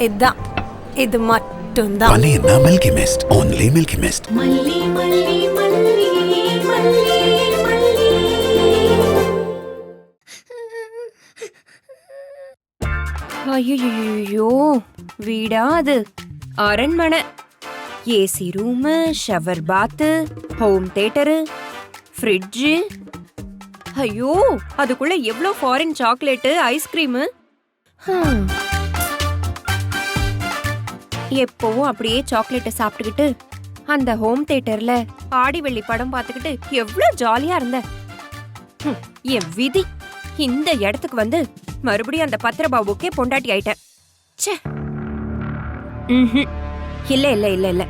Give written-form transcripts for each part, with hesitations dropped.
இதான், இது மட்டும்தான். மல்லினா milky mist, only milky mist. மல்லி மல்லி மல்லி மல்லி மல்லி. ஐயோ, வீடா அது? அரண்மனை. AC room, shower bath, home theatre, fridge. ஐயோ, அதுக்குள்ள எவ்வளோ ஃபாரின் சாக்லேட்டு, ஐஸ்கிரீமு. எப்பவும் அப்படியே சாக்லேட்டை சாப்பிட்டுக்கிட்டு அந்த ஹோம் தியேட்டர்ல ஆடி வெள்ளி படம் பார்த்துக்கிட்டு எவ்வளோ ஜாலியா இருந்தேன். என் விதி, இந்த இடத்துக்கு வந்து மறுபடியும் அந்த பத்திரபாபுக்கே பொண்டாட்டி ஆயிட்டேன். ச்சே. இல்ல இல்ல இல்ல இல்ல,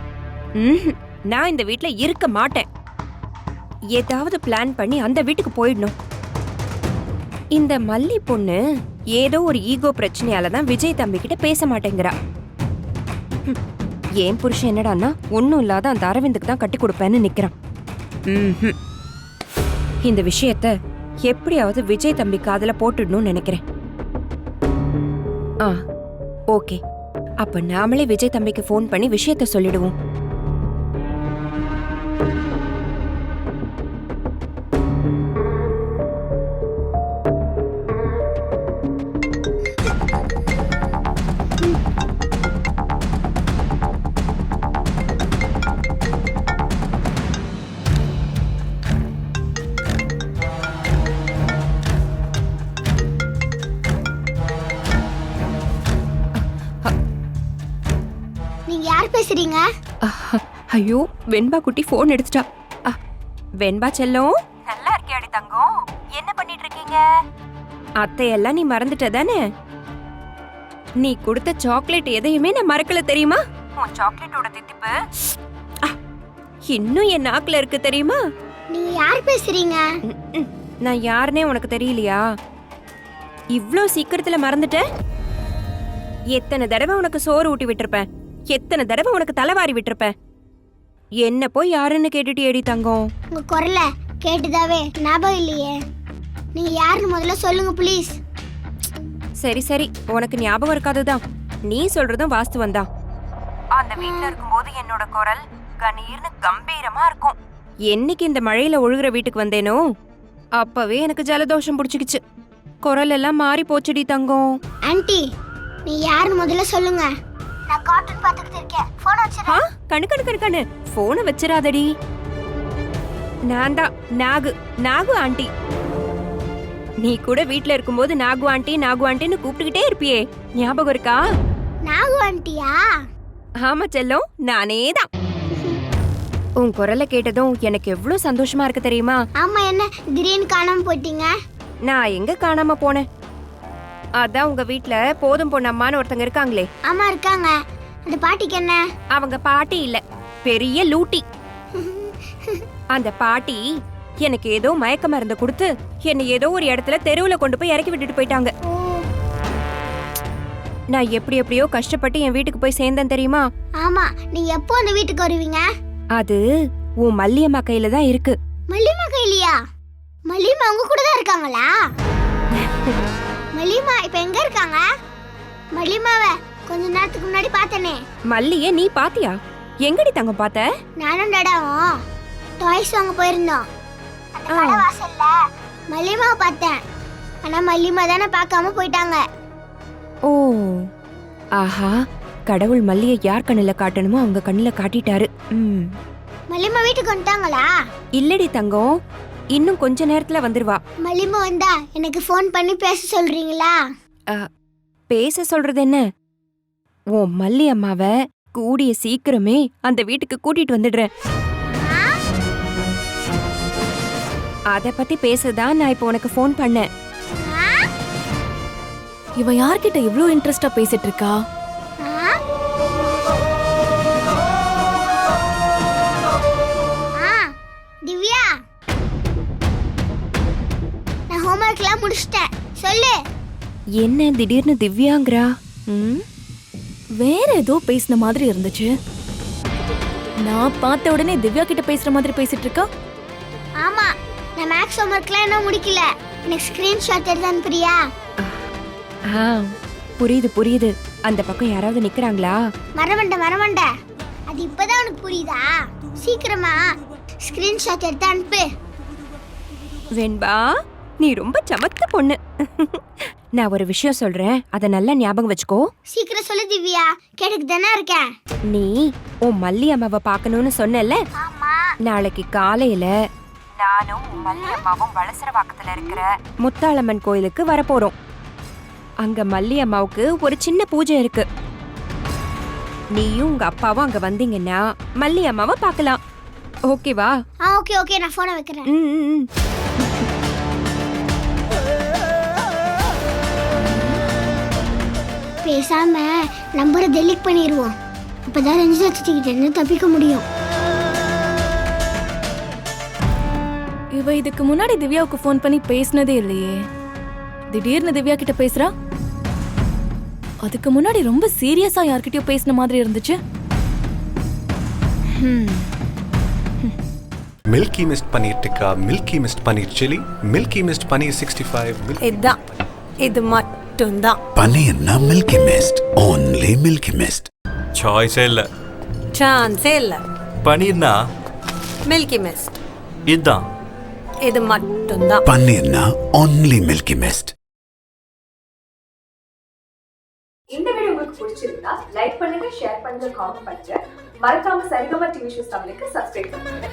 நான் இந்த வீட்ல இருக்க மாட்டேன். ஏதாவது பிளான் பண்ணி அந்த வீட்டுக்கு போயிடணும். இந்த மல்லி பொண்ணு ஏதோ ஒரு ஈகோ பிரச்சனையால தான் விஜய் தம்பி கிட்ட பேச மாட்டேங்கிறா. ஏன் புருஷன் என்னடான்னா ஒன்னும் இல்லாத அந்த அரவிந்துக்கு தான் கட்டி கொடுப்பேன்னு நிக்கிறான். இந்த விஷயத்த எப்படியாவது விஜய் தம்பி காதுல போட்டுடணும்னு நினைக்கிறேன். ஓகே, அப்ப நாமளே விஜய் தம்பிக்கு ஃபோன் பண்ணி விஷயத்த சொல்லிடுவோம். பேசுறீங்க? ஐயோ, வெண்பா குட்டி போன் எடுத்துட்டா. வெண்பா செல்லம், நல்லா இருக்கியாடி தங்கம்? என்ன பண்ணிட்டு இருக்கீங்க? அத்தையெல்லாம் நீ மறந்துட்ட தானே? நீ கொடுத்த சாக்லேட் எதையுமே நான் மறக்கல தெரியுமா? உன் சாக்லேட்டோட தித்திப்பு இன்னும் என் நாக்குல இருக்கு தெரியுமா? நீங்க யார் பேசுறீங்க? நான் யாருனே உனக்கு தெரியலையா? இவ்ளோ சீக்கிரத்துல மறந்துட்ட? எத்தனை தடவை உனக்கு சோறு ஊட்டி விட்டுருப்பேன், எத்தனை தடவை உனக்கு தலைவாரி விட்டுருப்பேன். என்ன போய் யாருன்னு கேட்டுட்டு ஏடி தங்கம்? உங்க குரல கேட்டுதாவே ஞாபகம் இல்லையே. நீங்க யாருன்னு முதல்ல சொல்லுங்க ப்ளீஸ். சரி சரி, உனக்கு ஞாபகம் இருக்காதுதான். நீ சொல்றதும் வாஸ்துவம் தான். அந்த வீட்ல இருக்கும்போது என்னோட குரல் கணீர்னு கம்பீரமா இருக்கும். என்னைக்கு இந்த மழையில ஒழுகுற வீட்டுக்கு வந்தேனோ அப்பவே எனக்கு ஜலதோஷம் பிடிச்சிக்கிச்சு. குரல் எல்லாம் மாறி போச்சுடி தங்கம். ஆன்ட்டி, நீ யாருன்னு முதல்ல சொல்லுங்க. நான் கார்ட்டூன் பார்த்துக்கிட்டு இருக்கேன். போன் வச்சிரா? கண்ணு போனை வச்சிராதடி. நான் தான் நாகு ஆண்டி. நீ கூட வீட்ல இருக்கும்போது நாகு ஆண்டின்னு கூப்பிட்டுக்கிட்டே இருப்பியே, ஞாபகம் இருக்கா? நாகு ஆண்டியா? ஆமா செல்லம், நானே தான். உன் குரலை கேட்டதும் எனக்கு எவ்வளவு சந்தோஷமா இருக்கு தெரியுமா? ஆமா, என்ன திடீர்னு காணாம போயிட்டீங்க? நான் எங்க காணாம போனேன்? அதான் உங்க வீட்ல போதும் பொண்ணம்மான்னு ஒருத்தங்க இருக்காங்களே. ஆமா இருக்காங்க. அந்த பாட்டிக்கு என்ன? அவங்க பாட்டி இல்ல, பெரிய லூட்டி. அந்த பாட்டி எனக்கு ஏதோ மயக்க மருந்து கொடுத்து என்ன ஏதோ ஒரு இடத்துல தெருவுல கொண்டு போய் இறக்கி விட்டுட்டு போயிட்டாங்க. நான் எப்படியோ கஷ்டப்பட்டு என் வீட்டுக்கு போய் சேர்ந்தேன் தெரியுமா? ஆமா, நீங்க எப்போ அந்த வீட்டுக்கு வருவீங்க? அது உன் மல்லியம்மா கையில தான் இருக்கு. மல்லியம்மா கையிலயா? மல்லியம்மா உங்க கூட தான் இருக்காங்களா? மல்லியம்மா இப்ப எங்க இருக்காங்க? மல்லியம்மாவை கொஞ்ச நேரத்துக்கு முன்னாடி பார்த்தனே. மல்லியே நீ பாத்தியா? எங்கடி தங்கம் பார்த்த? நானும் டடாவும் டாய்ஸ் வாங்க போயிருந்தோம். அந்த கடை வாசல்ல மல்லியம்மாவை பார்த்தேன். ஆனா மல்லியம்மா தானே பார்க்காம போயிட்டாங்க. ஓ, ஆஹா, கடவுள் மல்லியை யார் கண்ணுல காட்டணுமோ அவங்க கண்ணுல காட்டிட்டாரு. மல்லியம்மா வீட்டுக்கு வந்துட்டாங்களா? இல்லடி தங்கம், இன்னும் கொஞ்ச நேரத்துல வந்துருவா. மல்லியம்மா வந்தா எனக்கு ஃபோன் பண்ணி பேச சொல்றீங்களா? பேச சொல்றது என்ன? உன் மல்லி அம்மாவை கூடிய சீக்கிரமே அந்த வீட்டுக்கு கூட்டிட்டு வந்துடுறேன். அத பத்தி பேசதான் நான் இப்ப உனக்கு ஃபோன் பண்ணேன். இவ யார்கிட்ட இவ்ளோ இன்ட்ரெஸ்டா பேசிட்டு இருக்கா? திவ்யா, நான் ஹோம்வொர்க்லாம் முடிச்சிட்டேன். சொல்லு. என்ன திடீர்னு திவ்யாங்கறா? வேற ஏதோ பேசின மாதிரி இருந்துச்சு. நான் பார்த்த உடனே திவ்யா கிட்ட பேசுற மாதிரி பேசிட்டு இருக்கா? ஆமா, நான் மேக்ஸ் ஹோம்வொர்க்லாம் இன்னும் முடிக்கல. எனக்கு ஸ்கிரீன்ஷாட் எடுத்து அனுப்புறியா? புரியுது. அந்த பக்கம் யாராவது நிக்கிறாங்களா? மரமண்ட அது இப்பதான் உனக்கு புரியுதா? சீக்கிரமா ஸ்கிரீன்ஷாட் எடுத்து அனுப்பு. வெண்பா, நீ ரொம்ப சமத்த பொண்ணு. நான் ஒரு விஷயம் சொல்றேன், அத நல்லா ஞாபகம் வச்சுக்கோ. சீக்கிரம் சொல்லு திவ்யா, கேட்டுக்கு தானே இருக்கேன். நீ உன் மல்லி அம்மாவை பார்க்கணும்னு சொன்னல, நாளைக்கு காலையில நானும் மல்லி அம்மாவும் வளசரவாக்கத்துல இருக்கிற முத்தாளம்மன் கோயிலுக்கு வரப்போறோம். அங்க மல்லி அம்மாவுக்கு ஒரு சின்ன பூஜை இருக்கு. நீயும் உங்க அப்பாவும் அங்க வந்தீங்கன்னா மல்லி அம்மாவை பார்க்கலாம். ஓகேவா? ஓகே நான் போனை வைக்கிறேன். பேசாம நம்பரை டெலீட் பண்ணிடுவோம். அப்பதான் ரஞ்சிதா சித்திக்கிட்ட தப்பிக்க முடியும். இவ இதுக்கு முன்னாடி திவ்யாவுக்கு ஃபோன் பண்ணி பேசினதே இல்லையே. திடீர்னு திவ்யா கிட்ட பேசுறா. அதுக்கு முன்னாடி ரொம்ப சீரியஸா யார்கிட்டயோ பேசின மாதிரி இருந்துச்சு. Milky mist paneer tikka, milky mist paneer chilli, milky mist paneer 65. இதுதான், இது மட்டும்தான். பன்னீர்னா milky mist, only milky mist. சாய்ஸே இல்ல, சான்ஸே இல்ல. பன்னீர்னா மில்கி மிஸ்ட், இதுதான். இது மட்டும்தான். பன்னீர்னா only மில்கி மிஸ்ட். இந்த வீடியோ உங்களுக்கு பிடிச்சிருந்தா லைக் பண்ணுங்க, ஷேர் பண்ணுங்க, காமெண்ட் பண்ணுங்க. மறக்காம சரிகமா டிவி ஷோஸ் தமிழுக்கு சப்ஸ்கிரைப் பண்ணுங்க.